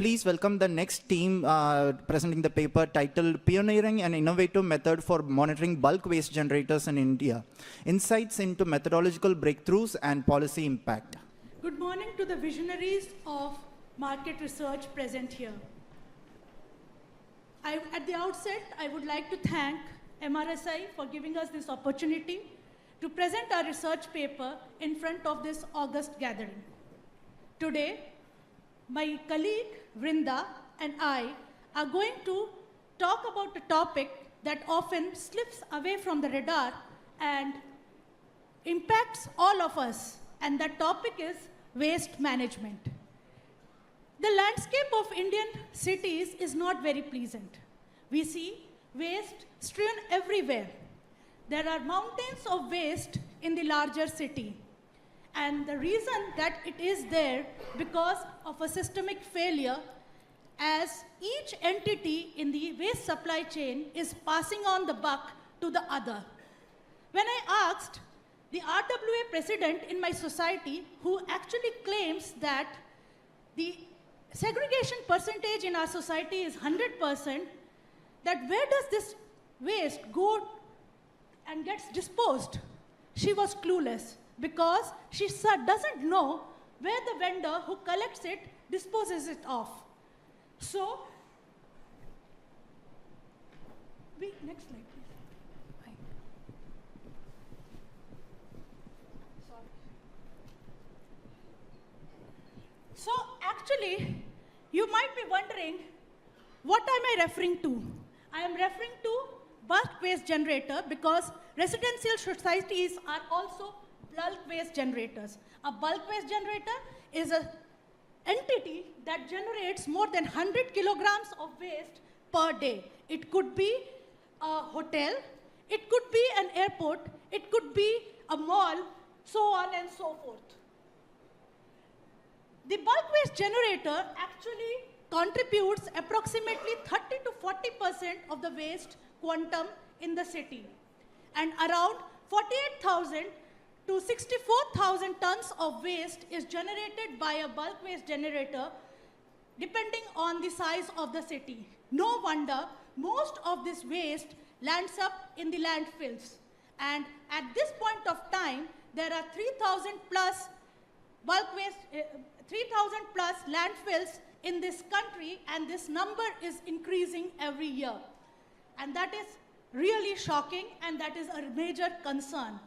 please welcome the next team presenting the paper titled Pioneering an Innovative Method for Monitoring Bulk Waste Generators in India, Insights into Methodological Breakthroughs and Policy Impact. Good morning to the visionaries of market research present here. At the outset, I would like to thank MRSI for giving us this opportunity to present our research paper in front of this august gathering. Today, my colleague Vrinda and I are going to talk about a topic that often slips away from the radar and impacts all of us, and that topic is waste management. The landscape of Indian cities is not very pleasant. We see waste strewn everywhere. There are mountains of waste in the larger city. And the reason that it is there because of a systemic failure, as each entity in the waste supply chain is passing on the buck to the other. When I asked the RWA president in my society, who actually claims that the segregation percentage in our society is 100%, that where does this waste go and gets disposed? She was clueless because she doesn't know where the vendor who collects it disposes it off. So, next slide, please. Sorry. So actually, you might be wondering, what am I referring to? I am referring to bulk waste generator because residential societies are also bulk waste generators. A bulk waste generator is an entity that generates more than 100 kilograms of waste per day. It could be a hotel, it could be an airport, it could be a mall, so on and so forth. The bulk waste generator actually contributes approximately 30 to 40% of the waste quantum in the city. And around 48,000 to 64,000 tons of waste is generated by a bulk waste generator, depending on the size of the city. No wonder most of this waste lands up in the landfills. And at this point of time, there are 3,000 plus bulk waste, 3,000 plus landfills in this country, and this number is increasing every year. And that is really shocking, and that is a major concern.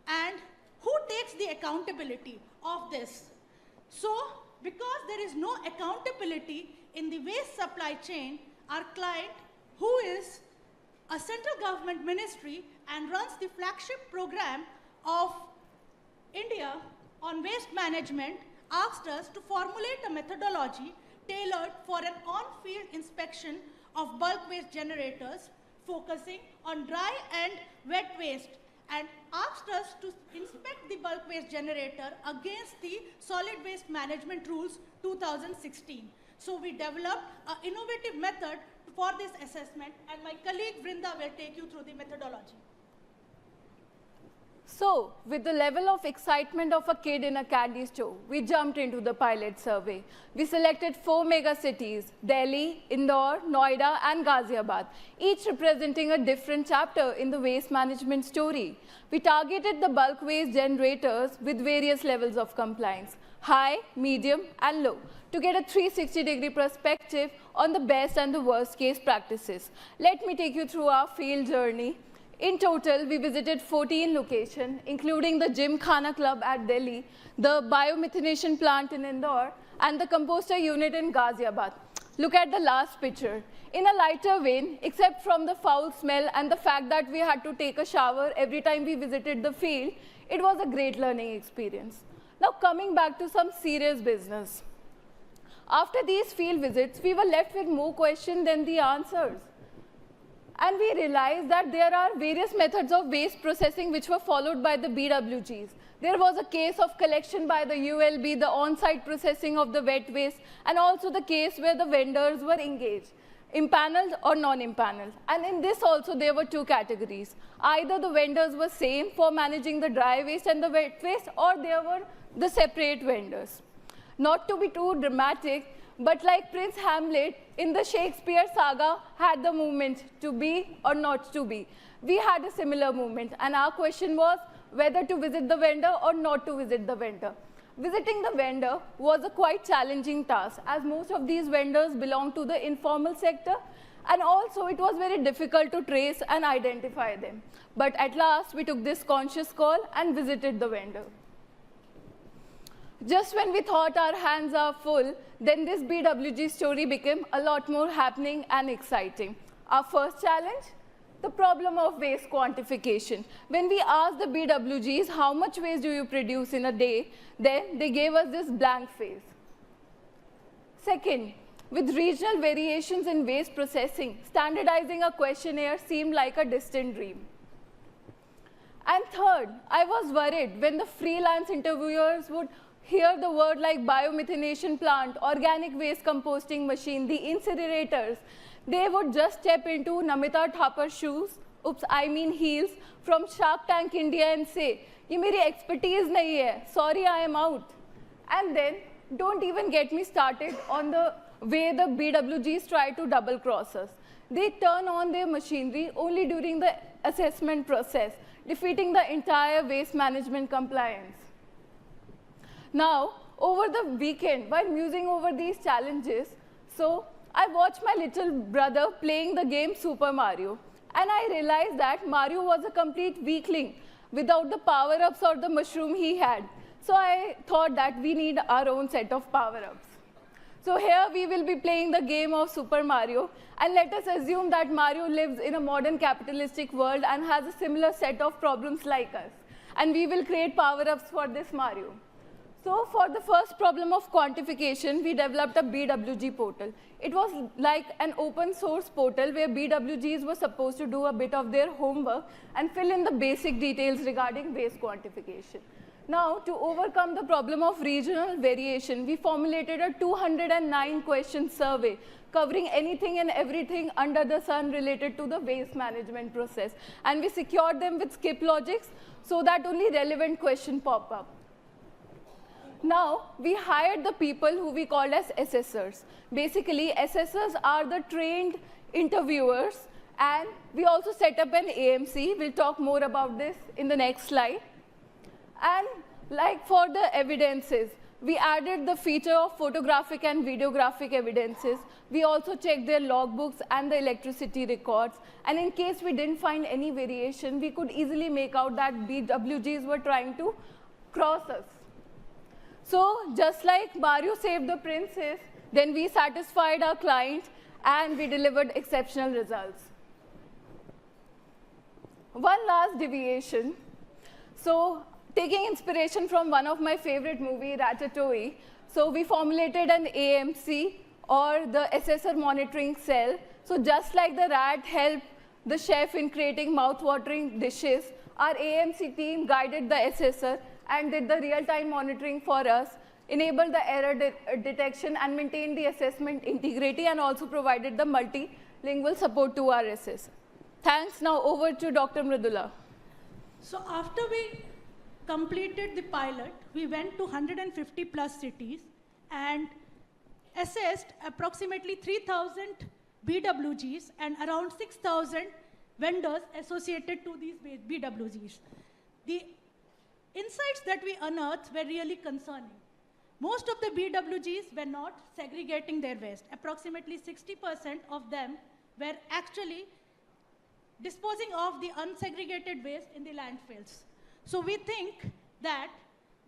And who takes the accountability of this? So, because there is no accountability in the waste supply chain, our client, who is a central government ministry and runs the flagship program of India on waste management, asked us to formulate a methodology tailored for an on-field inspection of bulk waste generators, focusing on dry and wet waste, and asked us to inspect the bulk waste generator against the Solid Waste Management Rules 2016. So we developed an innovative method for this assessment, and my colleague Vrinda will take you through the methodology. So, with the level of excitement of a kid in a candy store, we jumped into the pilot survey. We selected 4 mega cities, Delhi, Indore, Noida, and Ghaziabad, each representing a different chapter in the waste management story. We targeted the bulk waste generators with various levels of compliance, high, medium, and low, to get a 360-degree perspective on the best and the worst case practices. Let me take you through our field journey. In total, we visited 14 locations, including the Gymkhana Club at Delhi, the biomethanation plant in Indore, and the composter unit in Ghaziabad. Look at the last picture. In a lighter vein, except from the foul smell and the fact that we had to take a shower every time we visited the field, it was a great learning experience. Now coming back to some serious business. After these field visits, we were left with more questions than the answers. And we realized that there are various methods of waste processing which were followed by the BWGs. There was a case of collection by the ULB, the on-site processing of the wet waste, and also the case where the vendors were engaged, impaneled or non-impaneled. And in this also there were 2 categories. Either the vendors were same for managing the dry waste and the wet waste, or there were the separate vendors. Not to be too dramatic, But like Prince Hamlet in the Shakespeare saga had the movement to be or not to be, we had a similar movement. And our question was whether to visit the vendor or not to visit the vendor. Visiting the vendor was a quite challenging task, as most of these vendors belong to the informal sector, and also it was very difficult to trace and identify them. But at last, we took this conscious call and visited the vendor. Just when we thought our hands are full, then this BWG story became a lot more happening and exciting. Our first challenge? The problem of waste quantification. When we asked the BWGs how much waste do you produce in a day, then they gave us this blank face. Second, with regional variations in waste processing, standardizing a questionnaire seemed like a distant dream. And third, I was worried when the freelance interviewers would hear the word like biomethanation plant, organic waste composting machine, the incinerators, they would just step into Namita Thapar's shoes, oops, I mean heels, from Shark Tank India and say, "Ye meri expertise nahi hai, sorry I am out." And then, don't even get me started on the way the BWGs try to double cross us. They turn on their machinery only during the assessment process, defeating the entire waste management compliance. Now, over the weekend, while musing over these challenges, so I watched my little brother playing the game Super Mario, and I realized that Mario was a complete weakling without the power-ups or the mushroom he had. So I thought that we need our own set of power-ups. So here we will be playing the game of Super Mario, and let us assume that Mario lives in a modern capitalistic world and has a similar set of problems like us. And we will create power-ups for this Mario. So for the first problem of quantification, we developed a BWG portal. It was like an open source portal where BWGs were supposed to do a bit of their homework and fill in the basic details regarding waste quantification. Now, to overcome the problem of regional variation, we formulated a 209 question survey covering anything and everything under the sun related to the waste management process. And we secured them with skip logics so that only relevant questions pop up. Now, we hired the people who we called as assessors. Basically, assessors are the trained interviewers, and we also set up an AMC. We'll talk more about this in the next slide. And like for the evidences, we added the feature of photographic and videographic evidences. We also checked their logbooks and the electricity records. And in case we didn't find any variation, we could easily make out that BWGs were trying to cross us. So just like Mario saved the princess, then we satisfied our client and we delivered exceptional results. One last deviation. So taking inspiration from one of my favorite movies, Ratatouille, so we formulated an AMC, or the assessor monitoring cell. So just like the rat helped the chef in creating mouth-watering dishes, our AMC team guided the assessor and did the real-time monitoring for us, enabled the error detection, and maintained the assessment integrity, and also provided the multilingual support to our assessor. Thanks. Now over to Dr. Mridula. So after we completed the pilot, we went to 150 plus cities and assessed approximately 3,000 BWGs and around 6,000 vendors associated to these BWGs. The insights that we unearthed were really concerning. Most of the BWGs were not segregating their waste. Approximately 60% of them were actually disposing of the unsegregated waste in the landfills. So we think that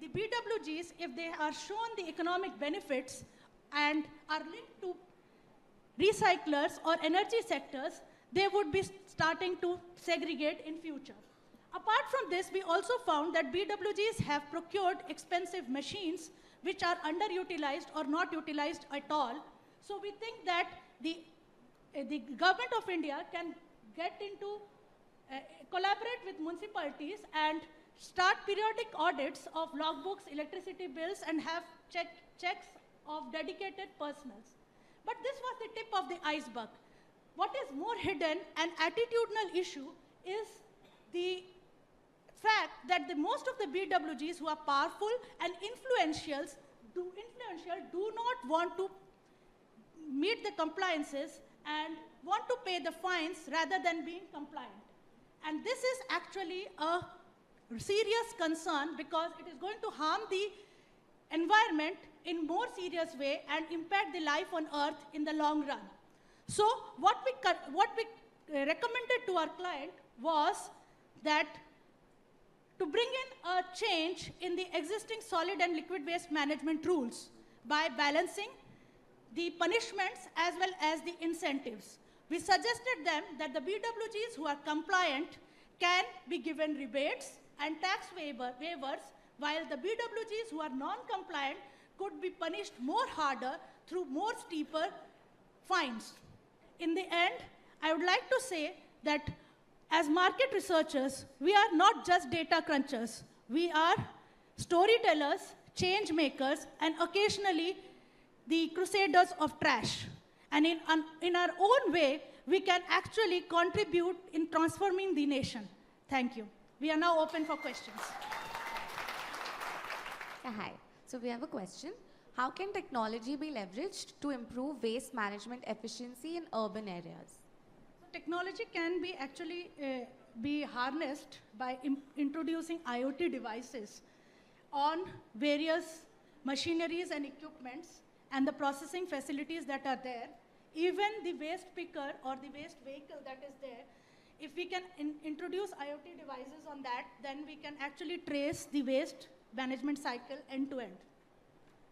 the BWGs, if they are shown the economic benefits and are linked to recyclers or energy sectors, they would be starting to segregate in future. Apart from this, we also found that BWGs have procured expensive machines which are underutilized or not utilized at all. So we think that the government of India can get into, collaborate with municipalities and start periodic audits of logbooks, electricity bills, and have checks of dedicated personals. But this was the tip of the iceberg. What is more hidden and attitudinal issue is the fact that most of the BWGs who are powerful and influential do not want to meet the compliances and want to pay the fines rather than being compliant. And this is actually a serious concern because it is going to harm the environment in more serious way and impact the life on earth in the long run. So what we recommended to our client was that to bring in a change in the existing solid and liquid waste management rules by balancing the punishments as well as the incentives. We suggested them that the BWGs who are compliant can be given rebates and tax waivers, while the BWGs who are non-compliant could be punished more harder through more steeper fines. In the end, I would like to say that as market researchers, we are not just data crunchers. We are storytellers, change makers, and occasionally the crusaders of trash. And in our own way, we can actually contribute in transforming the nation. Thank you. We are now open for questions. Hi. So we have a question. How can technology be leveraged to improve waste management efficiency in urban areas? Technology can be actually be harnessed by introducing IoT devices on various machineries and equipments and the processing facilities that are there. Even the waste picker or the waste vehicle that is there, if we can introduce IoT devices on that, then we can actually trace the waste management cycle end to end.